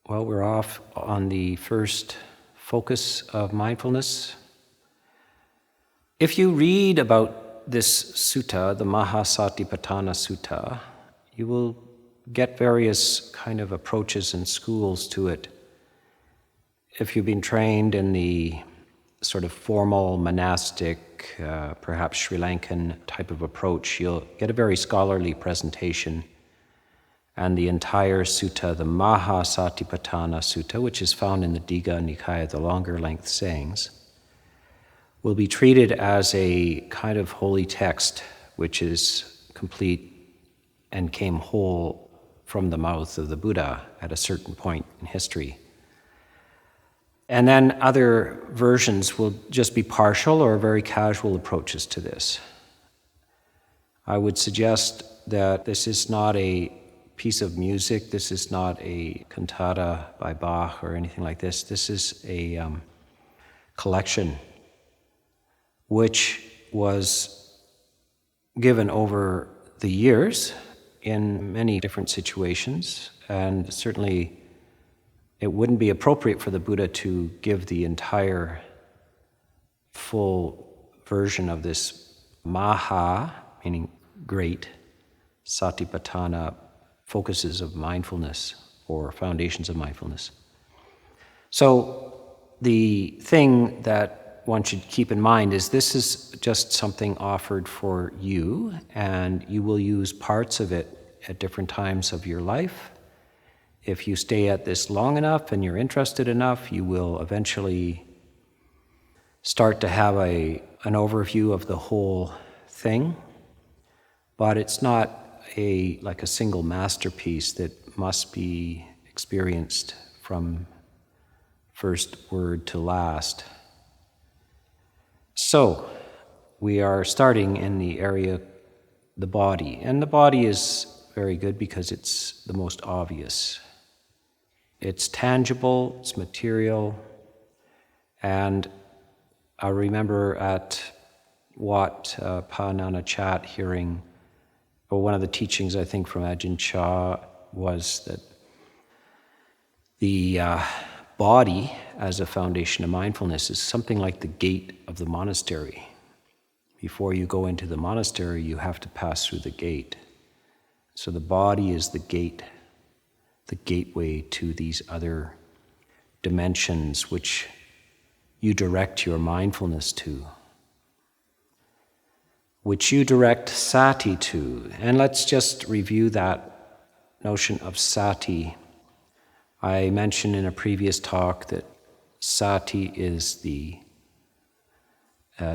Well, we're off on the first focus of mindfulness. If you read about this sutta, the Mahasatipatthana Sutta, you will get various kind of approaches and schools to it. If you've been trained in the sort of formal, monastic, perhaps Sri Lankan type of approach, you'll get a very scholarly presentation. And the entire sutta, the Mahasatipatthana Sutta, which is found in the Digha Nikaya, the longer length sayings, will be treated as a kind of holy text which is complete and came whole from the mouth of the Buddha at a certain point in history. And then other versions will just be partial or very casual approaches to this. I would suggest that this is not a piece of music, this is not a cantata by Bach or anything like this. This is a collection which was given over the years in many different situations, and certainly it wouldn't be appropriate for the Buddha to give the entire full version of this Maha, meaning great, Satipatthana, focuses of mindfulness or foundations of mindfulness. So the thing that one should keep in mind is this is just something offered for you, and you will use parts of it at different times of your life. If you stay at this long enough and you're interested enough, you will eventually start to have an overview of the whole thing. But it's not like a single masterpiece that must be experienced from first word to last. So, we are starting in the area, the body. And the body is very good because it's the most obvious. It's tangible, it's material, and I remember at Wat Pa Nana Chat hearing, or one of the teachings I think from Ajahn Chah was that the body as a foundation of mindfulness is something like the gate of the monastery. Before you go into the monastery, you have to pass through the gate. So the body is the gate, the gateway to these other dimensions which you direct your mindfulness to, which you direct sati to. And let's just review that notion of sati. I mentioned in a previous talk that sati is the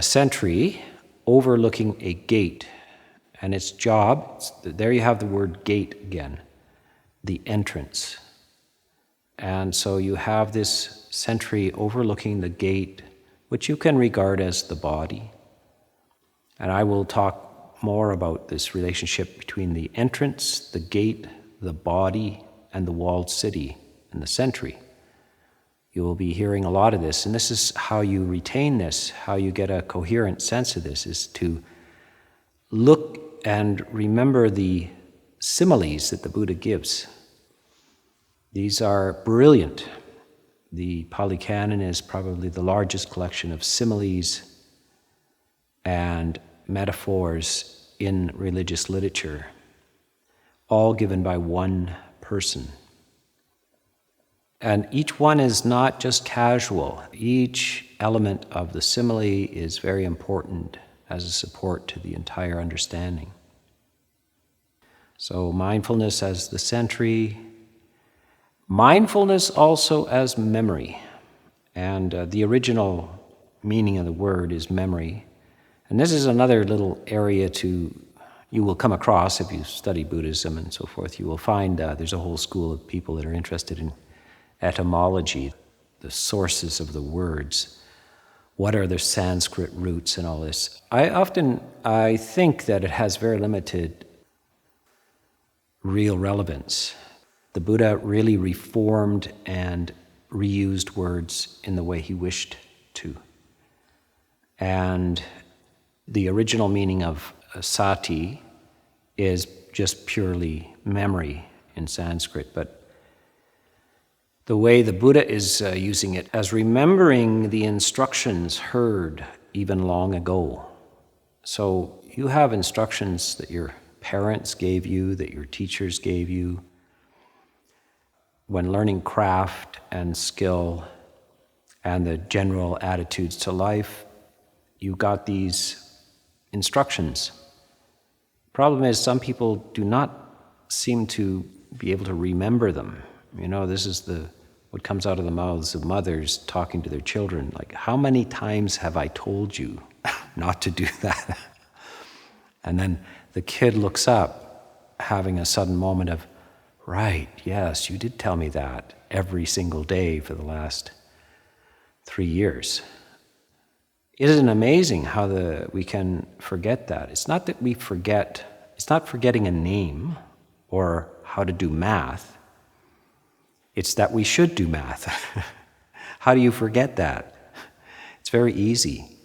sentry overlooking a gate. And its job, there you have the word gate again, the entrance. And so you have this sentry overlooking the gate, which you can regard as the body. And I will talk more about this relationship between the entrance, the gate, the body, and the walled city and the sentry. You will be hearing a lot of this, and this is how you retain this, how you get a coherent sense of this, is to look and remember the similes that the Buddha gives. These are brilliant. The Pali Canon is probably the largest collection of similes and metaphors in religious literature, all given by one person. And each one is not just casual. Each element of the simile is very important as a support to the entire understanding. So mindfulness as the sentry, mindfulness also as memory. And the original meaning of the word is memory. And this is another little area you will come across if you study Buddhism and so forth. You will find there's a whole school of people that are interested in etymology, the sources of the words. What are their Sanskrit roots and all this? I think that it has very limited real relevance. The Buddha really reformed and reused words in the way he wished to. And the original meaning of sati is just purely memory in Sanskrit, but The way the Buddha is using it as remembering the instructions heard even long ago. So you have instructions that your parents gave you, that your teachers gave you. When learning craft and skill and the general attitudes to life, you got these instructions. Problem is, some people do not seem to be able to remember them. This is what comes out of the mouths of mothers talking to their children. Like, how many times have I told you not to do that? And then the kid looks up, having a sudden moment of, right, yes, you did tell me that every single day for the last 3 years. Isn't it amazing how we can forget that? It's not that we forget, it's not forgetting a name or how to do math. It's that we should do math. How do you forget that? It's very easy.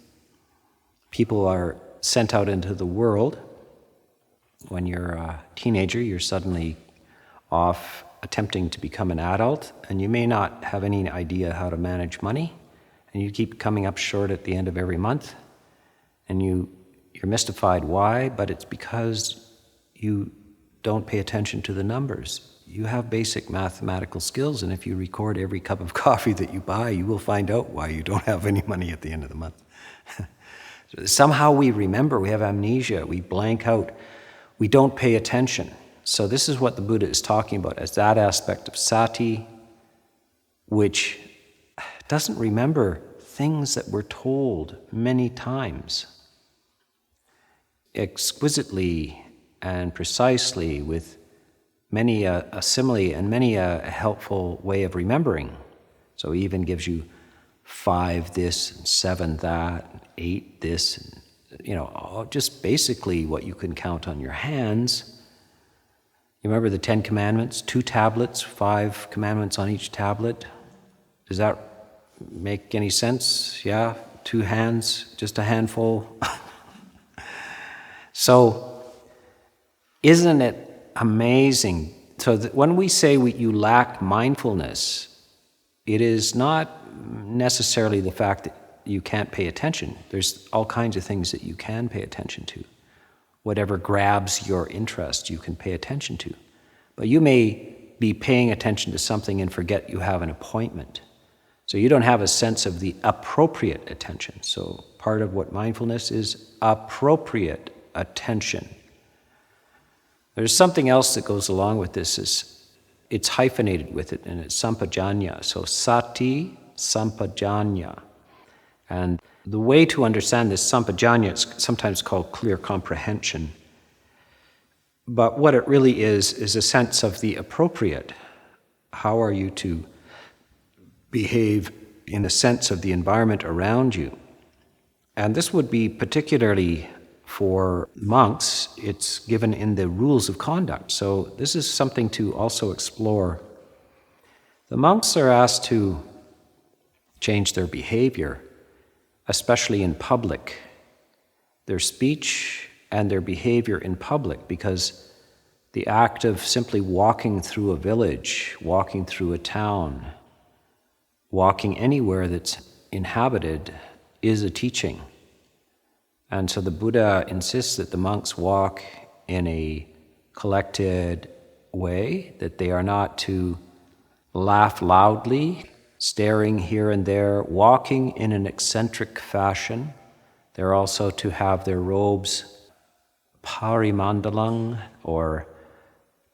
People are sent out into the world. When you're a teenager, you're suddenly off attempting to become an adult, and you may not have any idea how to manage money, and you keep coming up short at the end of every month, and you're mystified why, but it's because you don't pay attention to the numbers. You have basic mathematical skills, and if you record every cup of coffee that you buy, you will find out why you don't have any money at the end of the month. Somehow we remember, we have amnesia, we blank out, we don't pay attention. So this is what the Buddha is talking about as that aspect of sati, which doesn't remember things that were told many times, exquisitely and precisely, with many a simile and many a helpful way of remembering. So he even gives you 5 this and 7 that, and 8 this, and, just basically what you can count on your hands. You remember the 10 Commandments, 2 tablets, 5 commandments on each tablet? Does that make any sense? Yeah, 2 hands, just a handful. So, isn't it amazing? So when we say you lack mindfulness, it is not necessarily the fact that you can't pay attention. There's all kinds of things that you can pay attention to. Whatever grabs your interest, you can pay attention to. But you may be paying attention to something and forget you have an appointment. So you don't have a sense of the appropriate attention. So part of what mindfulness is, appropriate attention. There's something else that goes along with this. It's hyphenated with it, and it's sampajanya. So sati, sampajanya. And the way to understand this sampajanya is sometimes called clear comprehension. But what it really is a sense of the appropriate. How are you to behave in the sense of the environment around you? And this would be particularly for monks. It's given in the rules of conduct. So this is something to also explore. The monks are asked to change their behavior, especially in public, their speech and their behavior in public, because the act of simply walking through a village, walking through a town, walking anywhere that's inhabited is a teaching. And so the Buddha insists that the monks walk in a collected way, that they are not to laugh loudly, staring here and there, walking in an eccentric fashion. They're also to have their robes parimandalang, or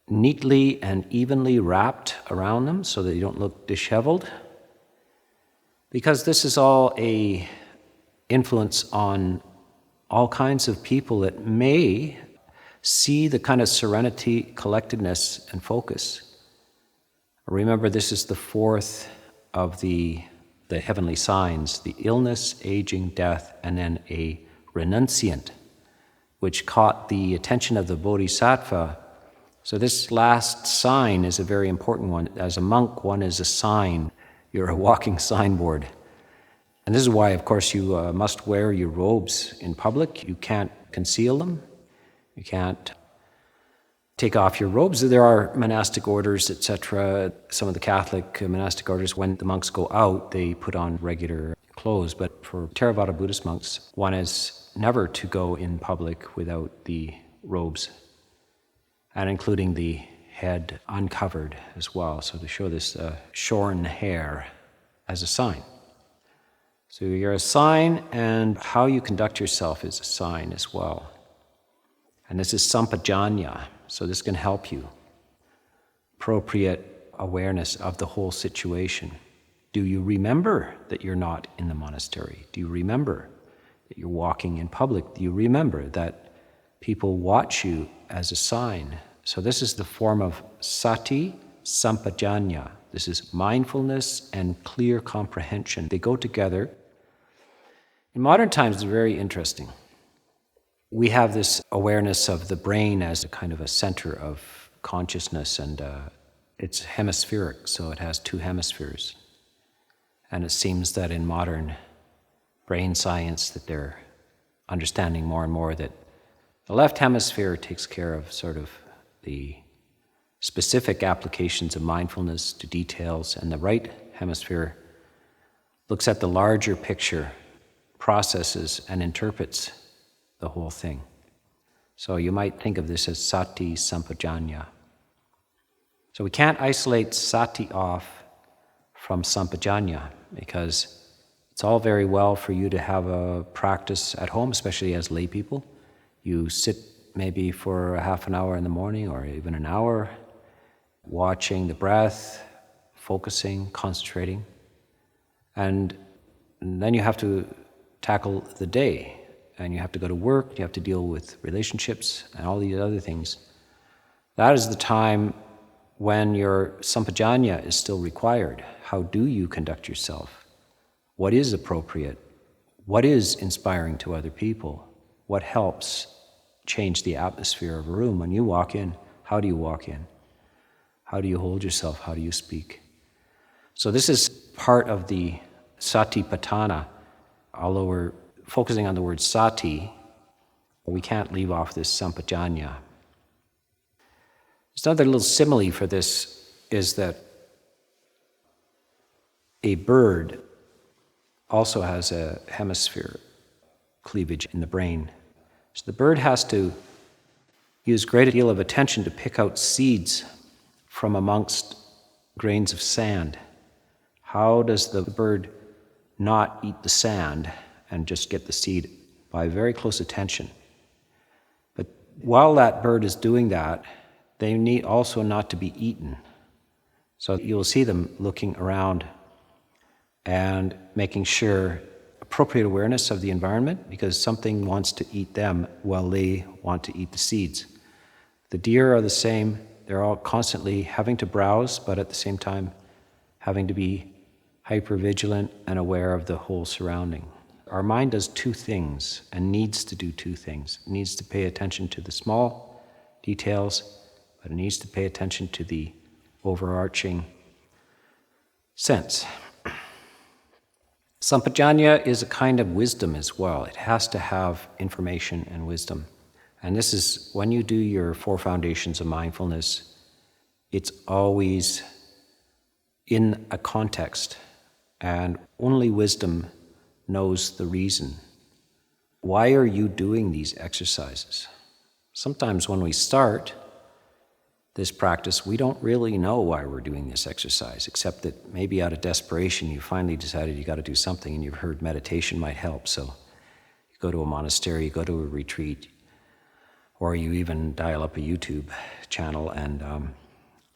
neatly and evenly wrapped around them so that they don't look disheveled. Because this is all a influence on all kinds of people that may see the kind of serenity, collectedness, and focus. Remember, this is the 4th of the heavenly signs, the illness, aging, death, and then a renunciant, which caught the attention of the bodhisattva. So this last sign is a very important one. As a monk, one is a sign. You're a walking signboard. And this is why, of course, you must wear your robes in public. You can't conceal them. You can't take off your robes. There are monastic orders, etc. Some of the Catholic monastic orders, when the monks go out, they put on regular clothes. But for Theravada Buddhist monks, one is never to go in public without the robes, and including the head uncovered as well. So to show this shorn hair as a sign. So you're a sign, and how you conduct yourself is a sign as well. And this is sampajanya, so this can help you. Appropriate awareness of the whole situation. Do you remember that you're not in the monastery? Do you remember that you're walking in public? Do you remember that people watch you as a sign? So this is the form of sati sampajanya. This is mindfulness and clear comprehension. They go together. In modern times, it's very interesting. We have this awareness of the brain as a kind of a center of consciousness, and it's hemispheric, so it has two hemispheres. And it seems that in modern brain science that they're understanding more and more that the left hemisphere takes care of sort of the specific applications of mindfulness to details, and the right hemisphere looks at the larger picture, processes, and interprets the whole thing. So you might think of this as sati sampajanya. So we can't isolate sati off from sampajanya, because it's all very well for you to have a practice at home, especially as lay people. You sit maybe for a half an hour in the morning or even an hour, watching the breath, focusing, concentrating. And then you have to tackle the day, and you have to go to work, you have to deal with relationships and all these other things. That is the time when your sampajanya is still required. How do you conduct yourself? What is appropriate? What is inspiring to other people? What helps change the atmosphere of a room? When you walk in, how do you walk in? How do you hold yourself? How do you speak? So this is part of the satipatthana. Although we're focusing on the word sati, we can't leave off this sampajanya. There's another little simile for this, is that a bird also has a hemisphere cleavage in the brain. So the bird has to use a great deal of attention to pick out seeds from amongst grains of sand. How does the bird not eat the sand and just get the seed? By very close attention. But while that bird is doing that, they need also not to be eaten. So you'll see them looking around and making sure appropriate awareness of the environment, because something wants to eat them while they want to eat the seeds. The deer are the same. They're all constantly having to browse, but at the same time having to be hyper-vigilant and aware of the whole surrounding. Our mind does two things and needs to do two things. It needs to pay attention to the small details, but it needs to pay attention to the overarching sense. Sampajanya is a kind of wisdom as well. It has to have information and wisdom. And this is when you do your 4 foundations of mindfulness, it's always in a context, and only wisdom knows the reason. Why are you doing these exercises? Sometimes when we start this practice, we don't really know why we're doing this exercise, except that maybe out of desperation you finally decided you got to do something, and you've heard meditation might help. So you go to a monastery, you go to a retreat, or you even dial up a YouTube channel and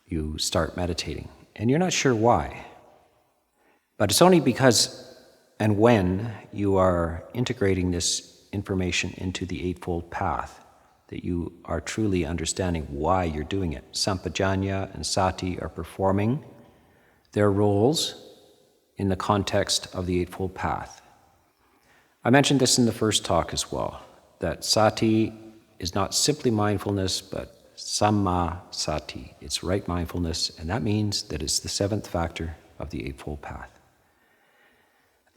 you start meditating. And you're not sure why. But it's only because and when you are integrating this information into the Eightfold Path that you are truly understanding why you're doing it. Sampajanya and sati are performing their roles in the context of the Eightfold Path. I mentioned this in the first talk as well, that sati is not simply mindfulness, but samma sati. It's right mindfulness, and that means that it's the 7th factor of the Eightfold Path.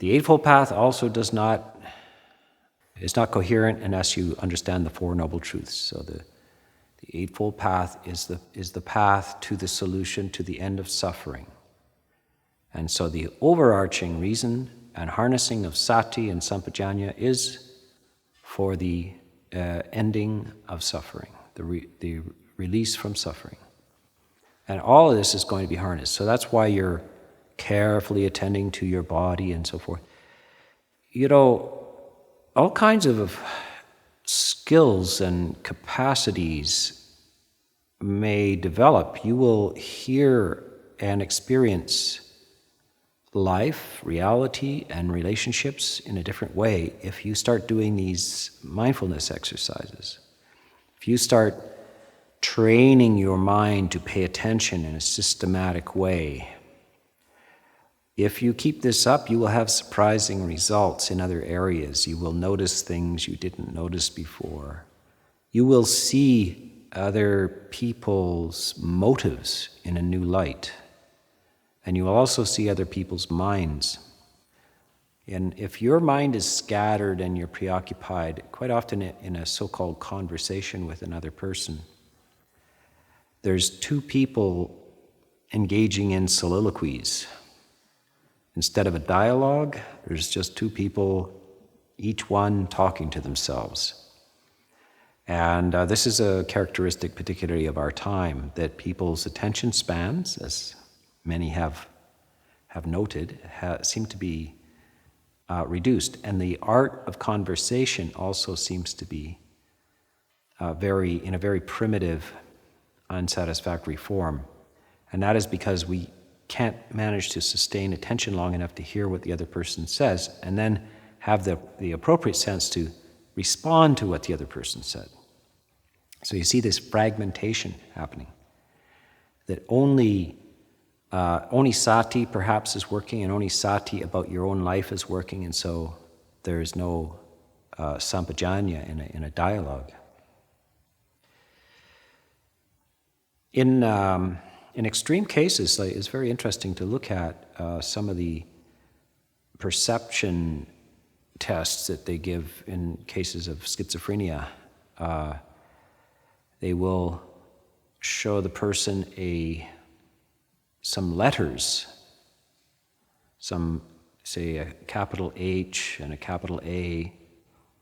The Eightfold Path also is not coherent unless you understand the 4 Noble Truths. So the The Eightfold Path is the path to the solution, to the end of suffering. And so the overarching reason and harnessing of sati and sampajanya is for the ending of suffering, the release from suffering. And all of this is going to be harnessed. So that's why you're carefully attending to your body and so forth. All kinds of skills and capacities may develop. You will hear and experience life, reality, and relationships in a different way if you start doing these mindfulness exercises. If you start training your mind to pay attention in a systematic way, if you keep this up, you will have surprising results in other areas. You will notice things you didn't notice before. You will see other people's motives in a new light. And you will also see other people's minds. And if your mind is scattered and you're preoccupied, quite often in a so-called conversation with another person, there's two people engaging in soliloquies. Instead of a dialogue, there's just two people, each one talking to themselves. And this is a characteristic particularly of our time, that people's attention spans, as many have noted, seem to be reduced. And the art of conversation also seems to be in a very primitive, unsatisfactory form. And that is because we can't manage to sustain attention long enough to hear what the other person says and then have the appropriate sense to respond to what the other person said. So you see this fragmentation happening, that only sati perhaps is working, and only sati about your own life is working, and so there is no sampajanya in a dialogue. In extreme cases, it's very interesting to look at some of the perception tests that they give in cases of schizophrenia. They will show the person some letters, say a capital H and a capital A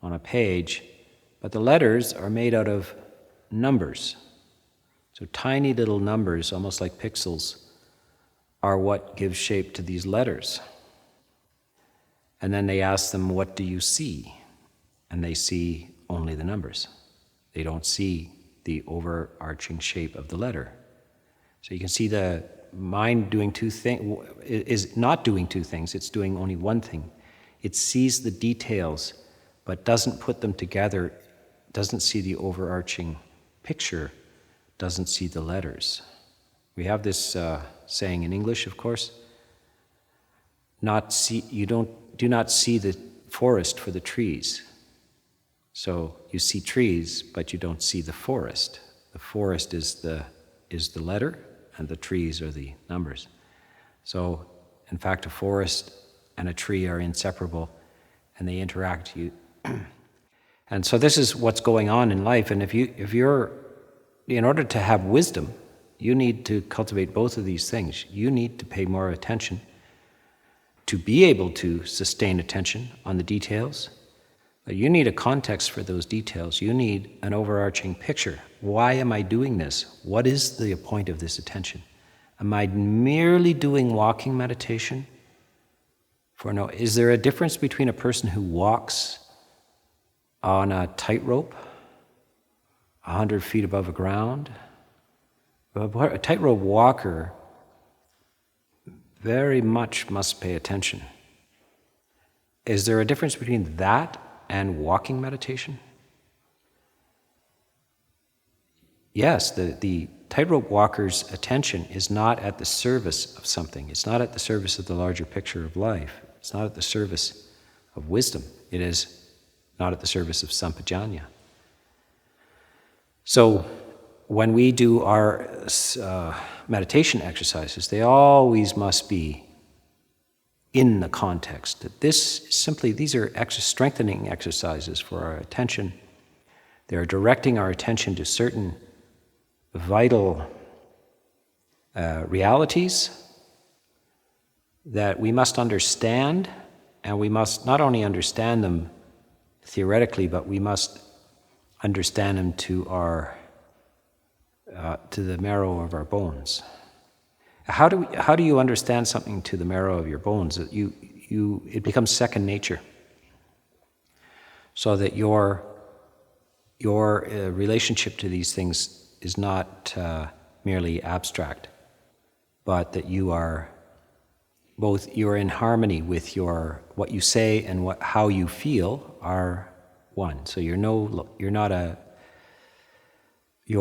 on a page, but the letters are made out of numbers. So tiny little numbers, almost like pixels, are what gives shape to these letters. And then they ask them, what do you see? And they see only the numbers. They don't see the overarching shape of the letter. So you can see the mind doing two things, is not doing two things, it's doing only one thing. It sees the details, but doesn't put them together, doesn't see the overarching picture, doesn't see the letters. We have this saying in English, of course, do not see the forest for the trees. So you see trees, but you don't see the forest. The forest is the letter, and the trees are the numbers. So, in fact, a forest and a tree are inseparable, and they interact. And so this is what's going on in life. And if you're in order to have wisdom, you need to cultivate both of these things. You need to pay more attention to be able to sustain attention on the details. But you need a context for those details. You need an overarching picture. Why am I doing this? What is the point of this attention? Am I merely doing walking meditation? Is there a difference between a person who walks on a tightrope 100 feet above the ground? A tightrope walker very much must pay attention. Is there a difference between that and walking meditation? Yes, the tightrope walker's attention is not at the service of something. It's not at the service of the larger picture of life. It's not at the service of wisdom. It is not at the service of sampajanya. So when we do our meditation exercises, they always must be in the context. These are strengthening exercises for our attention. They are directing our attention to certain vital realities that we must understand, and we must not only understand them theoretically, but we must understand them to the marrow of our bones. How do you understand something to the marrow of your bones? It becomes second nature, so that your relationship to these things is not merely abstract, but that you're in harmony with what you say and how you feel are one. So you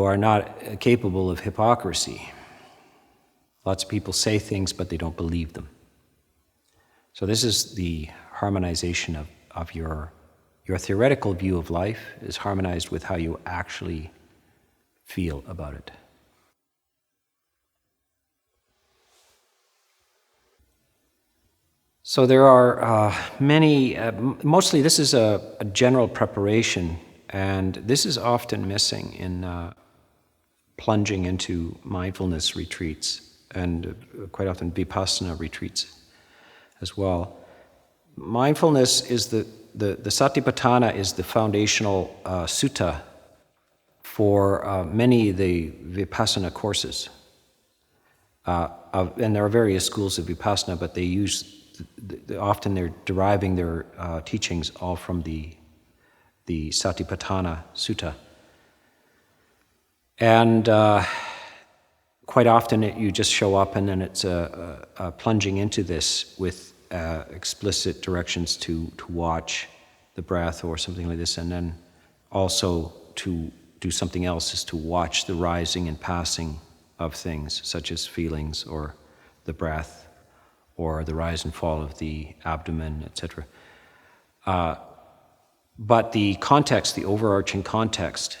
are not capable of hypocrisy. Lots of people say things, but they don't believe them. So this is the harmonization of your theoretical view of life is harmonized with how you actually feel about it. So there are many, mostly this is a general preparation, and this is often missing in plunging into mindfulness retreats, and quite often vipassana retreats as well. Mindfulness is the Satipatthana is the foundational sutta for many of the vipassana courses. And there are various schools of vipassana, but they often they're deriving their teachings all from the Satipatthana Sutta. And quite often you just show up and then it's a plunging into this with explicit directions to watch the breath or something like this, and then also to do something else is to watch the rising and passing of things, such as feelings or the breath or the rise and fall of the abdomen, etc. But the context, the overarching context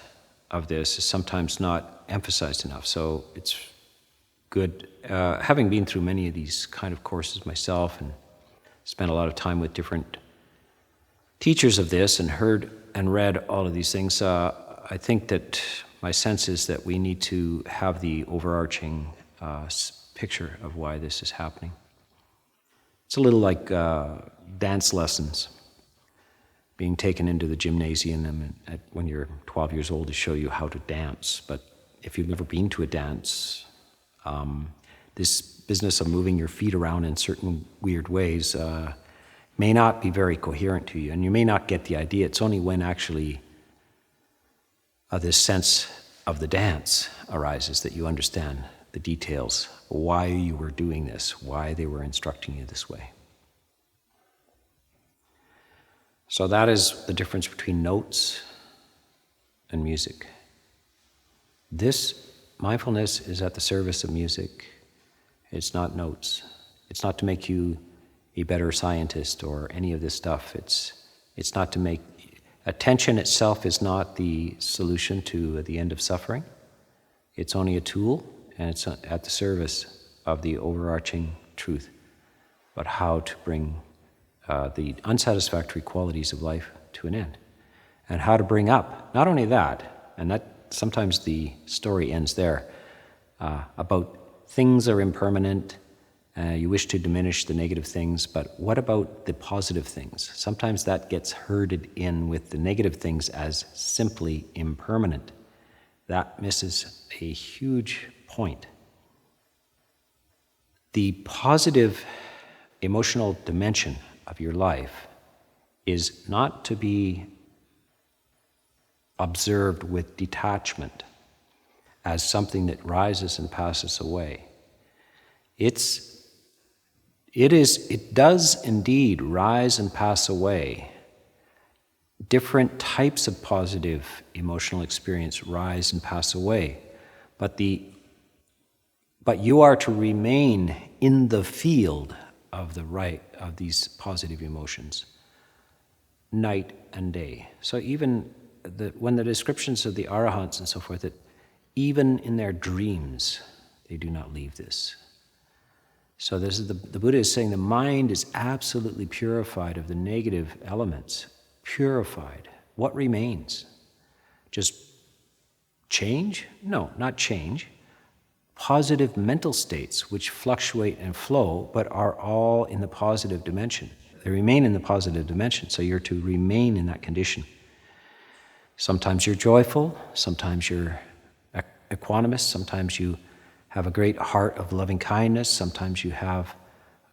of this is sometimes not emphasized enough. So it's good, having been through many of these kind of courses myself and spent a lot of time with different teachers of this and heard and read all of these things, I think that my sense is that we need to have the overarching picture of why this is happening. It's a little like dance lessons, being taken into the gymnasium when you're 12 years old to show you how to dance. But if you've never been to a dance, this business of moving your feet around in certain weird ways may not be very coherent to you, and you may not get the idea. It's only when actually this sense of the dance arises that you understand the details, why you were doing this, why they were instructing you this way. So that is the difference between notes and music. This mindfulness is at the service of music. It's not notes. It's not to make you a better scientist or any of this stuff. It's not to make... Attention itself is not the solution to the end of suffering. It's only a tool, and it's at the service of the overarching truth about how to bring the unsatisfactory qualities of life to an end, and how to bring up, not only that, and that sometimes the story ends there, about things are impermanent, you wish to diminish the negative things, but what about the positive things? Sometimes that gets herded in with the negative things as simply impermanent. That misses a huge point. The positive emotional dimension of your life is not to be observed with detachment as something that rises and passes away. It does indeed rise and pass away. Different types of positive emotional experience rise and pass away, but you are to remain in the field of these positive emotions, night and day. So even when the descriptions of the arahants and so forth, that even in their dreams they do not leave this. So this is the Buddha is saying the mind is absolutely purified of the negative elements. Purified. What remains? Just change? No, not change. Positive mental states which fluctuate and flow, but are all in the positive dimension. They remain in the positive dimension, so you're to remain in that condition. Sometimes you're joyful, sometimes you're equanimous, sometimes you have a great heart of loving kindness, sometimes you have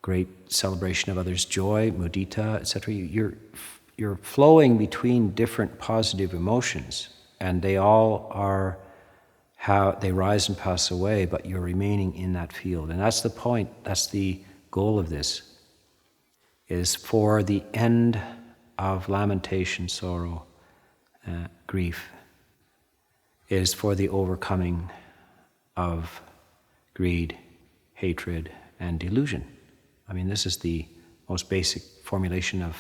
great celebration of others' joy, mudita, etc. You're flowing between different positive emotions, and they all are how they rise and pass away, but you're remaining in that field. And that's the point, that's the goal of this, is for the end of lamentation, sorrow, grief, is for the overcoming of greed, hatred, and delusion. I mean, this is the most basic formulation of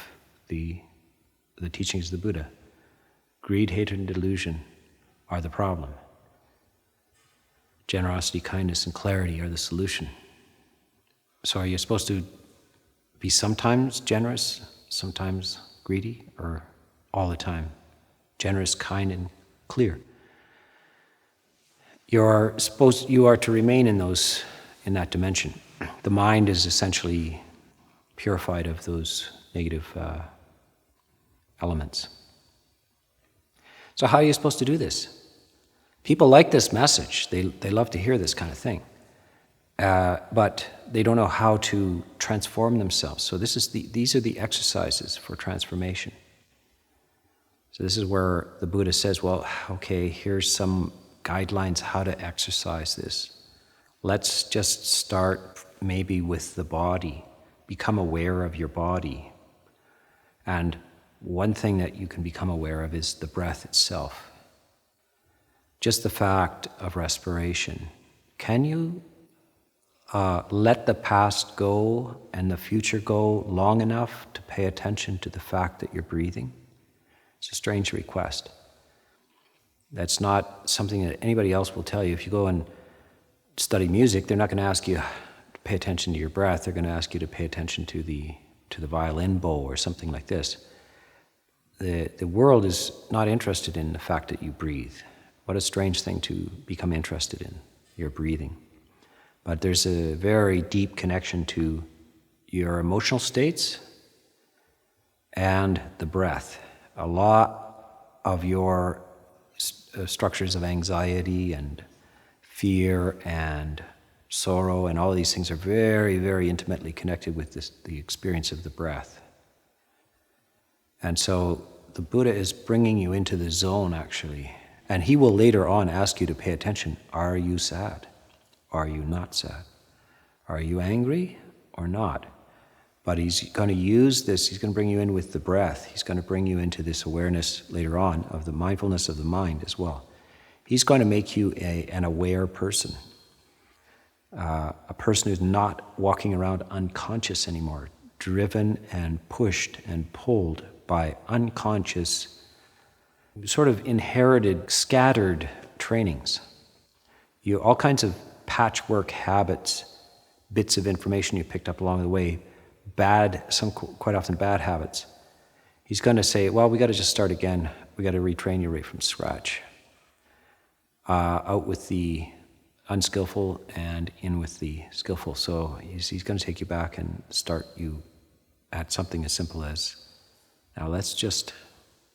the teachings of the Buddha. Greed, hatred, and delusion are the problem. Generosity, kindness, and clarity are the solution. So are you supposed to be sometimes generous, sometimes greedy, or all the time? Generous, kind, and clear. You are to remain in that dimension. The mind is essentially purified of those negative elements. So how are you supposed to do this? People like this message. They love to hear this kind of thing. But they don't know how to transform themselves. So these are the exercises for transformation. So this is where the Buddha says, well, okay, here's some guidelines how to exercise this. Let's just start maybe with the body. Become aware of your body. And one thing that you can become aware of is the breath itself. Just the fact of respiration. Can you let the past go and the future go long enough to pay attention to the fact that you're breathing? It's a strange request. That's not something that anybody else will tell you. If you go and study music, they're not going to ask you to pay attention to your breath. They're going to ask you to pay attention to the violin bow or something like this. The world is not interested in the fact that you breathe. What a strange thing to become interested in, your breathing. But there's a very deep connection to your emotional states and the breath. A lot of your structures of anxiety and fear and sorrow and all of these things are very, very intimately connected with the experience of the breath. And so the Buddha is bringing you into the zone, actually. And he will later on ask you to pay attention. Are you sad? Are you not sad? Are you angry or not? But he's going to use this, he's going to bring you in with the breath. He's going to bring you into this awareness later on of the mindfulness of the mind as well. He's going to make you an aware person. A person who's not walking around unconscious anymore, driven and pushed and pulled by unconscious, sort of inherited, scattered trainings. All kinds of patchwork habits, bits of information you picked up along the way, quite often bad habits. He's going to say, well, we got to just start again. We got to retrain you right from scratch. Out with the unskillful and in with the skillful. So he's going to take you back and start you at something as simple as, now let's just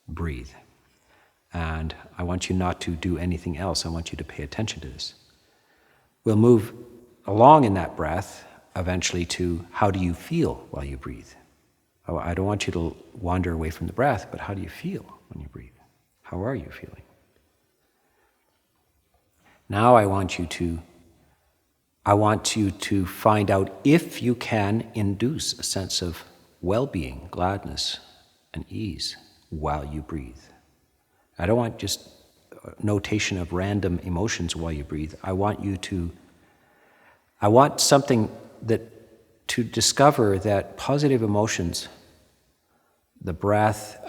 breathe. And I want you not to do anything else. I want you to pay attention to this. We'll move along in that breath eventually to how do you feel while you breathe. I don't want you to wander away from the breath, but how do you feel when you breathe? How are you feeling? Now I want you to find out if you can induce a sense of well-being, gladness, and ease while you breathe. I don't want just notation of random emotions while you breathe. I want something to discover that positive emotions, the breath,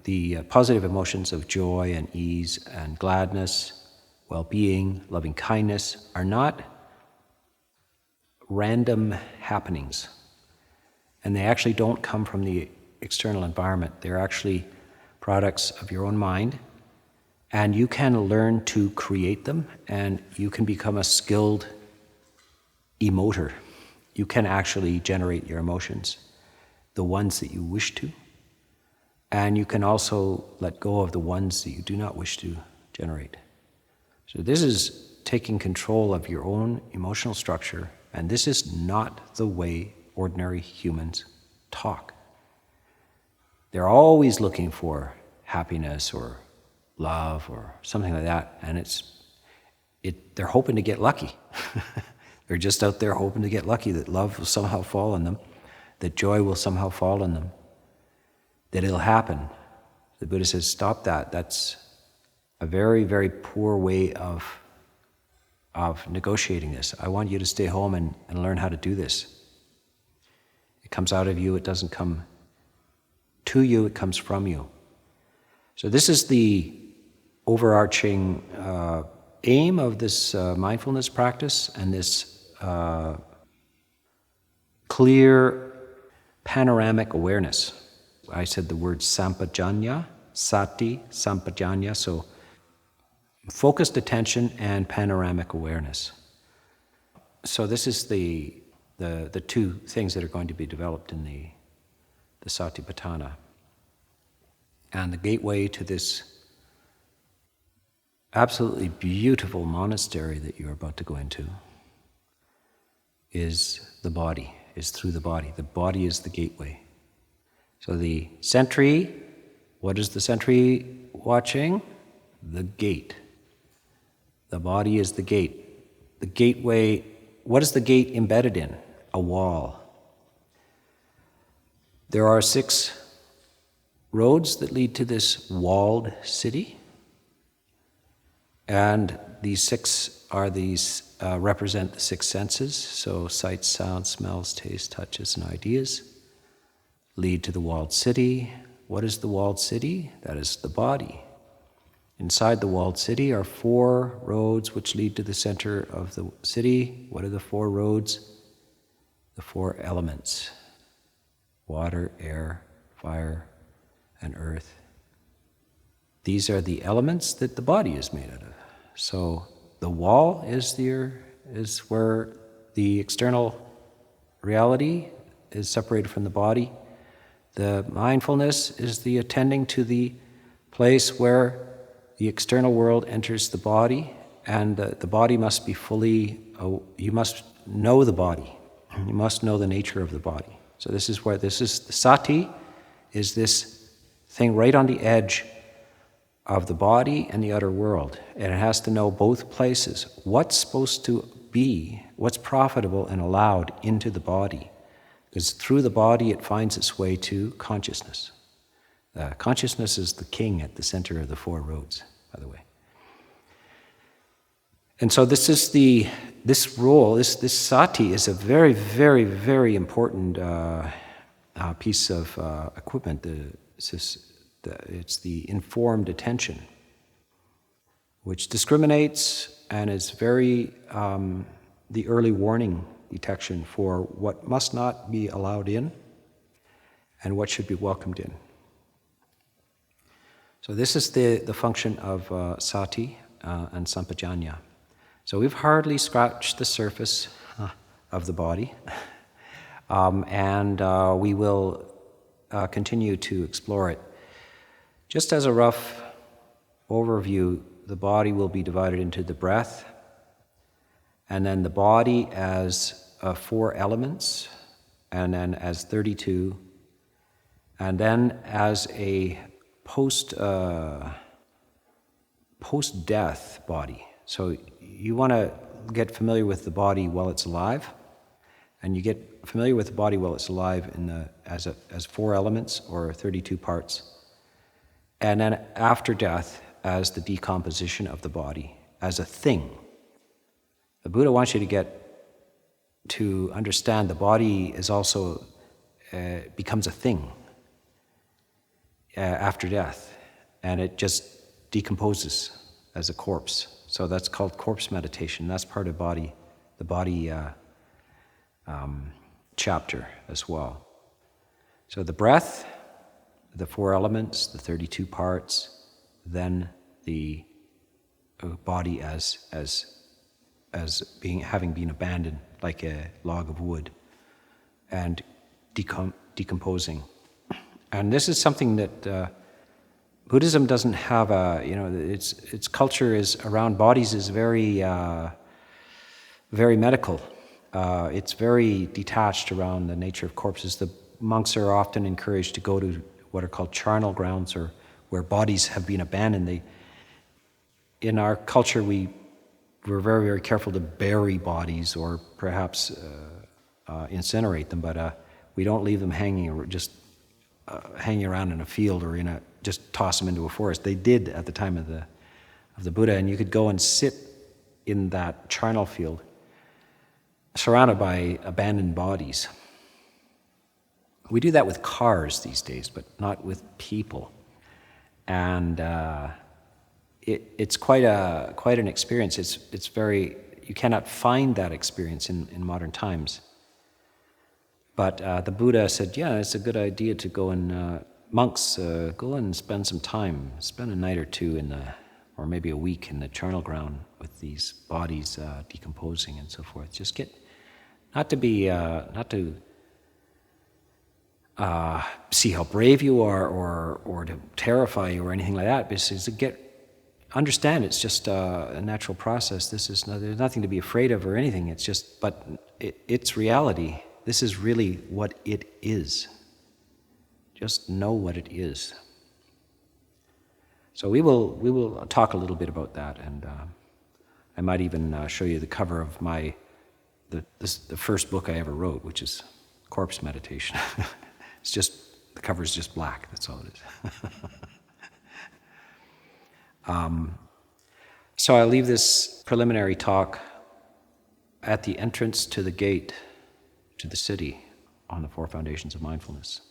the positive emotions of joy and ease and gladness, well-being, loving kindness are not random happenings. And they actually don't come from the external environment. They're actually products of your own mind And you can learn to create them, and you can become a skilled emoter. You can actually generate your emotions, the ones that you wish to, and you can also let go of the ones that you do not wish to generate. So this is taking control of your own emotional structure, and this is not the way ordinary humans talk. They're always looking for happiness or love or something like that, and they're hoping to get lucky. They're just out there hoping to get lucky, that love will somehow fall on them, that joy will somehow fall on them, that it'll happen. The Buddha says, stop that. That's a very, very poor way of negotiating this. I want you to stay home and learn how to do this. It comes out of you, it doesn't come to you, it comes from you. So this is the overarching aim of this mindfulness practice, and this clear panoramic awareness. I said the word sampajanya, sati, sampajanya, so focused attention and panoramic awareness. So this is the two things that are going to be developed in the Satipatthana. And the gateway to this absolutely beautiful monastery that you're about to go into is the body, is through the body. The body is the gateway. So the sentry, what is the sentry watching? The gate. The body is the gate. The gateway, what is the gate embedded in? A wall. There are 6 roads that lead to this walled city, and these 6 are represent the 6 senses. So sights, sounds, smells, tastes, touches, and ideas lead to the walled city. What is the walled city? That is the body. Inside the walled city are 4 roads which lead to the center of the city. What are the 4 roads? The 4 elements: water, air, fire, and earth. These are the elements that the body is made out of. So the wall is where the external reality is separated from the body. The mindfulness is the attending to the place where the external world enters the body, and the body must be fully, you must know the body. You must know the nature of the body. So this is the sati is this thing right on the edge of the body and the outer world. And it has to know both places. What's supposed to be, what's profitable and allowed into the body. Because through the body it finds its way to consciousness. Consciousness is the king at the center of the 4 roads, by the way. And so this sati is a very, very, very important piece of equipment. It's the informed attention, which discriminates and is very the early warning detection for what must not be allowed in and what should be welcomed in. So this is the function of sati and sampajanya. So we've hardly scratched the surface of the body, and we will continue to explore it. Just as a rough overview, the body will be divided into the breath, and then the body as 4 elements, and then as 32, and then as a post-death body. So you want to get familiar with the body while it's alive, and you get familiar with the body while it's alive as 4 elements or 32 parts. And then after death, as the decomposition of the body, as a thing. The Buddha wants you to understand the body is also becomes a thing after death, and it just decomposes as a corpse. So that's called corpse meditation. That's part of the body chapter as well. So the breath, the 4 elements, the 32 parts, then the body as having been abandoned like a log of wood and decomposing. And this is something that Buddhism doesn't have its culture is around bodies is very very medical. It's very detached around the nature of corpses. The monks are often encouraged to go to what are called charnel grounds, or where bodies have been abandoned. In our culture, we're very, very careful to bury bodies or perhaps incinerate them, but we don't leave them hanging around in a field or just toss them into a forest. They did at the time of the Buddha, and you could go and sit in that charnel field, surrounded by abandoned bodies. We do that with cars these days, but not with people, and it's quite an experience. It's very, you cannot find that experience in modern times. But the Buddha said, yeah, it's a good idea to go and monks go and spend some time, spend a night or two or maybe a week in the charnel ground with these bodies decomposing and so forth. Just get not to see how brave you are or to terrify you or anything like that, but it's to understand it's just a natural process. There's nothing to be afraid of or anything. It's just, but it's reality. This is really what it is. Just know what it is. So we will talk a little bit about that, and I might even show you the cover of the first book I ever wrote, which is Corpse Meditation. It's just, the cover is just black. That's all it is. So I'll leave this preliminary talk at the entrance to the gate to the city on the 4 foundations of mindfulness.